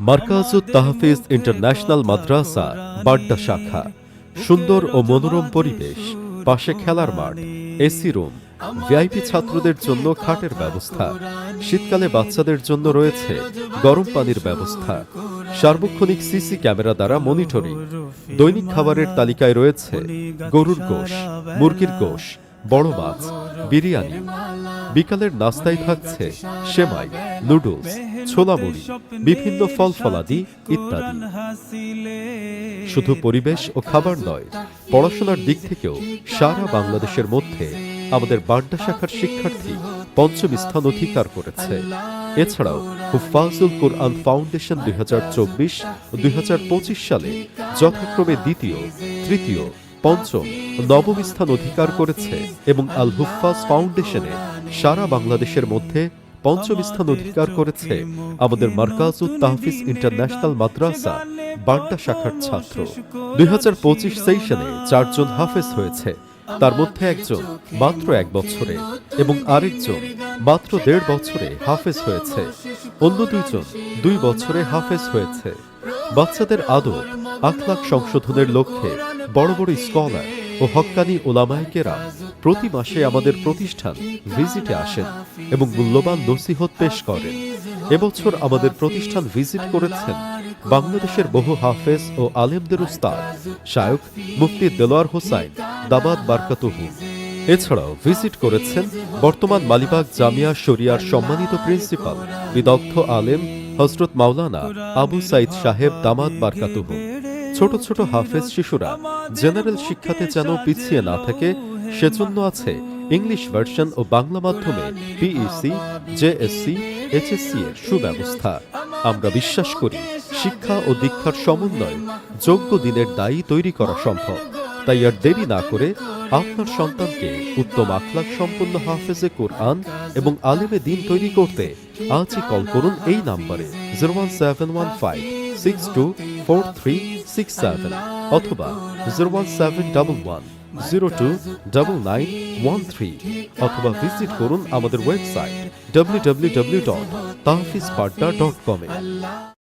Markazut Tahfiz international মাদ্রাসা বাড্ডা শাখা। সুন্দর ও মনোরম পরিবেশ, পাশে খেলার মাঠ, এসি রুম, ভিআইপি ছাত্রদের জন্য খাটের ব্যবস্থা, শীতকালে বাচ্চাদের জন্য রয়েছে গরম পানির ব্যবস্থা, সার্বক্ষণিক সিসি ক্যামেরা দ্বারা মনিটরিং। দৈনিক খাবারের তালিকায় রয়েছে গরুর গোশ, মুরগির গোশ, বড় মাছ, বিরিয়ানি। বিকালের নাস্তায় থাকছে সেমাই, নুডলস, ছোলা মুড়ি, বিভিন্ন ফল ফলাদি ইত্যাদি। শুধু পরিবেশ ও খাবার নয়, পড়াশোনার দিক থেকেও সারা বাংলাদেশের মধ্যে আমাদের বাড্ডা শাখার শিক্ষার্থী পঞ্চম স্থান অধিকার করেছে। এছাড়াও হুফাজুল কুরআন ফাউন্ডেশন 2024 ও 2025 সালে যথাক্রমে দ্বিতীয়, তৃতীয়, পঞ্চম ও নবম স্থান অধিকার করেছে এবং আল হুফাজ ফাউন্ডেশনে সারা বাংলাদেশের মধ্যে পঞ্চম স্থান অধিকার করেছে আমাদের মারকাজুত তাহফিজ ইন্টারন্যাশনাল মাদ্রাসা বাড্ডা শাখার ছাত্র। 2025 সেশনে 4 জন হাফেজ হয়েছে, তার মধ্যে একজন মাত্র 1 বছরে এবং আরেকজন মাত্র 1.5 বছরে হাফেজ হয়েছে। অন্য 2 জন 2 বছরে হাফেজ হয়েছে। বাচ্চাদের আদব আখলাক সংশোধনের লক্ষ্যে বড় বড় স্কলার ও হক্কানি ওলামায়ে কেরাম প্রতি মাসে আমাদের প্রতিষ্ঠান ভিজিটে আসেন এবং মূল্যবান নসিহত পেশ করেন। এবছর আমাদের প্রতিষ্ঠান ভিজিট করেছেন বাংলাদেশের বহু হাফেজ ও আলেমদের উস্তাদ শায়খ মুফতি দেলোয়ার হোসাইন দামাত বারকাতুহু। এছাড়াও ভিজিট করেছেন বর্তমান মালিবাগ জামিয়া শরিয়ার সম্মানিত প্রিন্সিপাল বিদগ্ধ আলেম হযরত মাওলানা আবু সাইদ সাহেব দামাত বারকাতুহু। ছোট ছোট হাফেজ শিশুরা জেনারেল শিক্ষাতে যেন পিছিয়ে না থাকে, সেজন্য আছে ইংলিশ ভার্সন ও বাংলা মাধ্যমে পিইসি, জেএসসি, এইচএসসি এর সুব্যবস্থা। আমরা বিশ্বাস করি শিক্ষা ও দীক্ষার সমন্বয়ে যোগ্য দিনের দায়ী তৈরি করা সম্ভব। তাই আর দেরি না করে আপনার সন্তানকে উত্তম আখলাক সম্পন্ন হাফেজে কোরআন এবং আলেমে দ্বীন তৈরি করতে আজই কল করুন এই নম্বরে 01715624367 অথবা 01711029913 অথবা ভিজিট করুন আমাদের ওয়েবসাইট www.tahfizpadda.com এ।